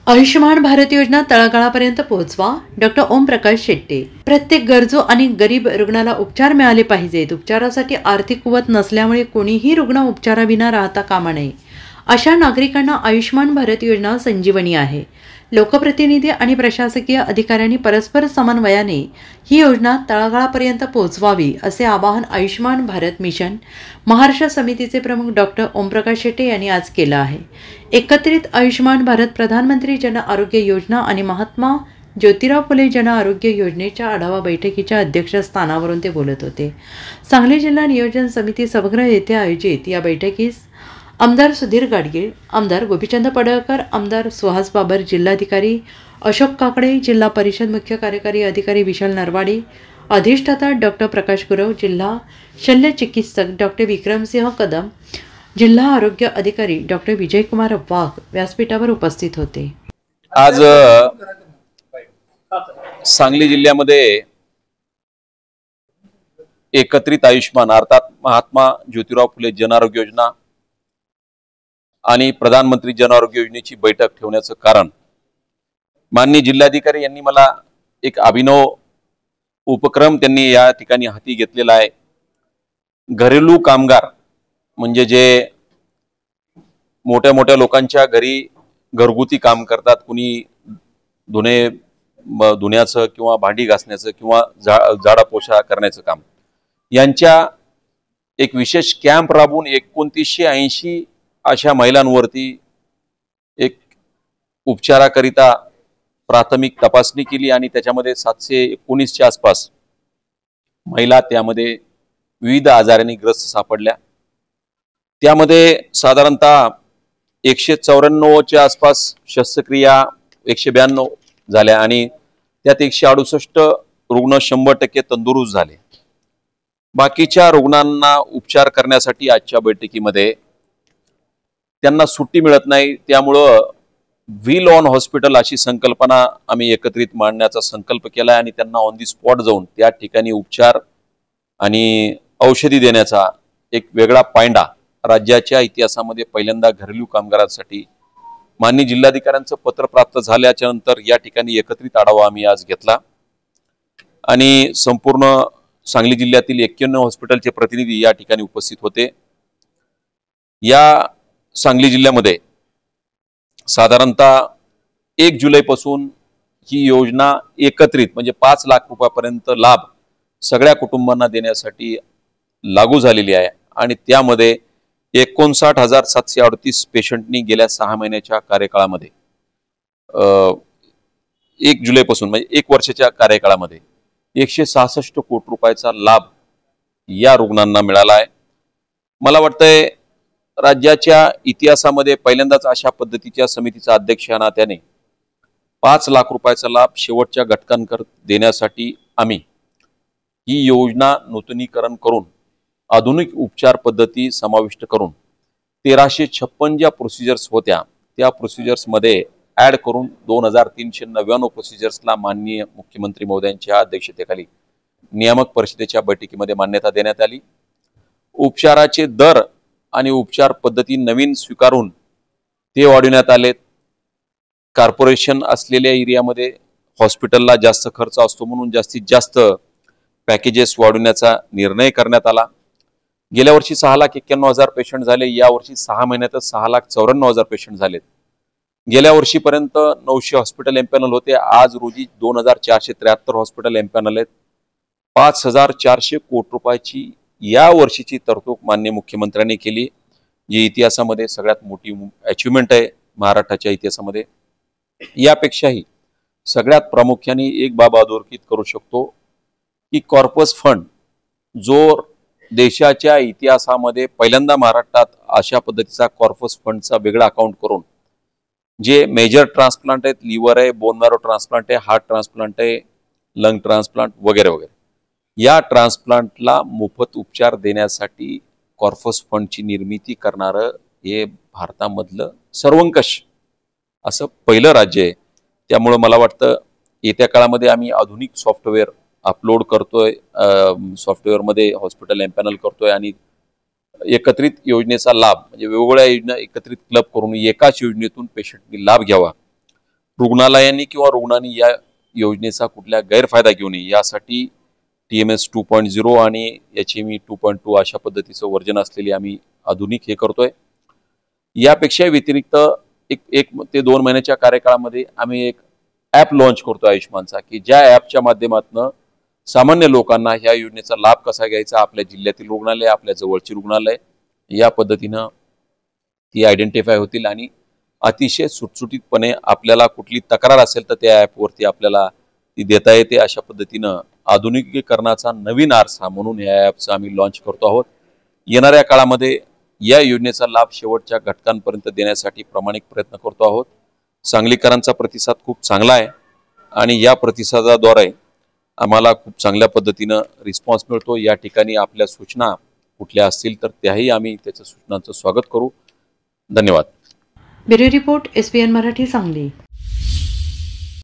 आयुष्यमान भारत योजना तळागाळापर्यंत पोहोचवा. डॉक्टर ओमप्रकाश शेट्टे. प्रत्येक गरजू आणि गरीब रुग्णाला उपचार मिळाले पाहिजेत. उपचारासाठी आर्थिक कुवत नसल्यामुळे कोणीही रुग्ण उपचाराविना राहता कामा नये. अशा नागरिकांना आयुष्यमान भारत योजना संजीवनी आहे. लोकप्रतिनिधी आणि प्रशासकीय अधिकाऱ्यांनी परस्पर समन्वयाने ही योजना तळागाळापर्यंत पोहोचवावी असे आवाहन आयुष्यमान भारत मिशन महाराष्ट्र समितीचे प्रमुख डॉक्टर ओमप्रकाश शेट्टे यांनी आज केलं आहे. एकत्रित आयुष्यमान भारत प्रधानमंत्री जन आरोग्य योजना आणि महात्मा ज्योतिराव फुले जन आरोग्य योजनेच्या आढावा बैठकीच्या अध्यक्षस्थानावरून ते बोलत होते. सांगली जिल्हा नियोजन समिती सभागृह येथे आयोजित या बैठकीस आमदार सुधीर गाडगीळ, आमदार गोपीचंद पडळकर, आमदार सुहास बाबर, जिल्हाधिकारी अशोक काकडे, जिल्हा परिषद मुख्य कार्यकारी अधिकारी विशाल नरवाडे, अधिष्ठाता डॉक्टर प्रकाश गुरव, जिल्हा शल्य चिकित्सक डॉक्टर विक्रमसिंह कदम, जिल्हा आरोग्य अधिकारी डॉक्टर विजयकुमार वाघ व्यासपीठावर उपस्थित होते. आज सांगली जिल्ह्यामध्ये एकत्रित आयुष्यमान अर्थात महात्मा ज्योतिराव फुले जन आरोग्य योजना आणि प्रधानमंत्री जन आरोग्य योजनेची बैठक ठेवण्याचं कारण, माननीय जिल्हाधिकारी यांनी मला एक अभिनव उपक्रम त्यांनी या ठिकाणी हाती घेतलेला आहे. घरेलू कामगार म्हणजे जे मोठ्या मोठ्या लोकांच्या घरी घरगुती काम करतात, कुणी धुण्याचं किंवा भांडी घासण्याचं किंवा झाडापोछा करण्याचं काम, यांच्या एक विशेष कॅम्प राबवून 2980 अशा महिलांवरती एक उपचाराकरिता प्राथमिक तपासणी केली आणि त्याच्यामध्ये 719च्या आसपास महिला त्यामध्ये विविध आजारांनी ग्रस्त सापडल्या. त्यामध्ये साधारणतः 194च्या आसपास शस्त्रक्रिया 192 झाल्या आणि त्यात 168 रुग्ण 100% तंदुरुस्त झाले. बाकीच्या रुग्णांना उपचार करण्यासाठी आजच्या बैठकीमध्ये त्यांना सुट्टी मिळत नाही. त्यामुळं व्हील ऑन हॉस्पिटल अशी संकल्पना आम्ही एकत्रित मांडण्याचा संकल्प केला आणि त्यांना ऑन दी स्पॉट जाऊन त्या ठिकाणी उपचार आणि औषधी देण्याचा एक वेगळा पायंडा राज्याच्या इतिहासामध्ये पहिल्यांदा घरेलू कामगारांसाठी माननीय जिल्हाधिकाऱ्यांचं पत्र प्राप्त झाल्याच्या नंतर या ठिकाणी एकत्रित आढावा आम्ही आज घेतला आणि संपूर्ण सांगली जिल्ह्यातील 91 हॉस्पिटलचे प्रतिनिधी या ठिकाणी उपस्थित होते. या सांगली जिल्ह्यामध्ये साधारणतः 1 जुलैपासून ही योजना एकत्रित म्हणजे 5 लाख रुपयापर्यंत लाभ सगळ्या कुटुंबांना देण्यासाठी लागू झालेली आहे आणि त्यामध्ये 59,738 पेशंटनी गेल्या 6 महिन्याच्या कार्यकाळामध्ये 1 जुलैपासून म्हणजे 1 वर्षाच्या कार्यकाळामध्ये 166 कोटी रुपयाचा लाभ या रुग्णांना मिळाला आहे. मला वाटतंय राज्याच्या इतिहासामध्ये पहिल्यांदाच अशा पद्धतीच्या समितीचा अध्यक्ष या नात्याने 5 लाख रुपयाचा लाभ शेवटच्या घटकांकर देण्यासाठी आम्ही ही योजना नूतनीकरण करून आधुनिक उपचार पद्धती समाविष्ट करून 1356 ज्या प्रोसिजर्स होत्या त्या प्रोसिजर्समध्ये ॲड करून 2399 प्रोसिजर्सला माननीय मुख्यमंत्री महोदयांच्या अध्यक्षतेखाली नियामक परिषदेच्या बैठकीमध्ये मान्यता देण्यात आली. उपचाराचे दर आणि उपचार पद्धती नवीन स्वीकारून ते वाढवण्यात आलेत. कॉर्पोरेशन असलेल्या एरियामध्ये हॉस्पिटलला जास्त खर्च असतो म्हणून जास्तीत जास्त पॅकेजेस वाढवण्याचा निर्णय करण्यात आला. गेल्या वर्षी 6,91,000 पेशंट झाले, यावर्षी 6 महिन्यातच 6,94,000 पेशंट झालेत. गेल्या वर्षीपर्यंत 900 हॉस्पिटल एम्पॅनल होते, आज रोजी 2,473 हॉस्पिटल एम्पॅनल आहेत. 5,400 कोटी रुपयाची या वर्षीची तरतूद माननीय मुख्यमंत्र्यांनी केली, जी इतिहासामध्ये सगळ्यात मोठी अचिव्हमेंट आहे महाराष्ट्राच्या इतिहासामध्ये. यापेक्षाही सगळ्यात प्रामुख्याने एक बाब अधोरेखित करू शकतो की कॉर्पस फंड जो देशाच्या इतिहासामध्ये पहिल्यांदा महाराष्ट्रात अशा पद्धतीचा कॉर्पस फंडचा वेगळा अकाउंट करून जे मेजर ट्रान्सप्लांट आहेत, लिव्हर आहे, बोन मॅरो ट्रान्सप्लांट आहे, हार्ट ट्रान्सप्लांट आहे, लंग ट्रान्सप्लांट वगैरे वगैरे, या ट्रान्सप्लांटला मोफत उपचार देण्यासाठी कॉर्पस फंडची निर्मिती करणारं हे भारतामधलं सर्वंकष असं पहिलं राज्य आहे. त्यामुळे मला वाटतं येत्या काळामध्ये आम्ही आधुनिक सॉफ्टवेअर अपलोड करतोय, सॉफ्टवेअरमध्ये हॉस्पिटल एम्पॅनल करतोय आणि एकत्रित योजनेचा लाभ म्हणजे वेगवेगळ्या योजना एकत्रित क्लब करून एकाच योजनेतून पेशंटनी लाभ घ्यावा रुग्णालयांनी किंवा रुग्णांनी या योजनेचा कुठल्या गैरफायदा घेऊ नये यासाठी TMS 2.0 आणि HME 2.2 अशा पद्धतीचं वर्जन असलेली आम्ही आधुनिक हे करतोय। यापेक्षा व्यतिरिक्त एक ते 2 महिन्याच्या कार्यकाळामध्ये आम्ही एक ॲप लॉन्च करतो आयुष्मानचा, की ज्या ॲपच्या माध्यमातून सामान्य लोकांना ह्या योजनेचा लाभ कसा घ्यायचा, आपल्या जिल्ह्यातील रुग्णालय, आपल्या जवळची रुग्णालय या पद्धतीनं ती आयडेंटिफाय होतील आणि अतिशय सुटसुटीतपणे आपल्याला कुठली तक्रार असेल तर त्या ॲपवरती आपल्याला ती देता येते। अशा पद्धतीनं आधुनिकीकरणाचा नवीन आरसा म्हणून या ॲपचा आम्ही लॉन्च करतो आहोत। येणाऱ्या काळामध्ये या योजनेचा लाभ शेवटच्या घटकांपर्यंत देण्यासाठी प्रामाणिक प्रयत्न करतो आहोत। सांगलीकरांचा प्रतिसाद खूप चांगला आहे आणि या प्रतिसादाद्वारे आम्हाला खूप चांगल्या पद्धतीनं रिस्पॉन्स मिळतो। या ठिकाणी आपल्या सूचना कुठल्या असतील तर त्याही आम्ही त्याच्या सूचनांचं स्वागत करू। धन्यवाद। Bureau report SBN Marathi Sangli.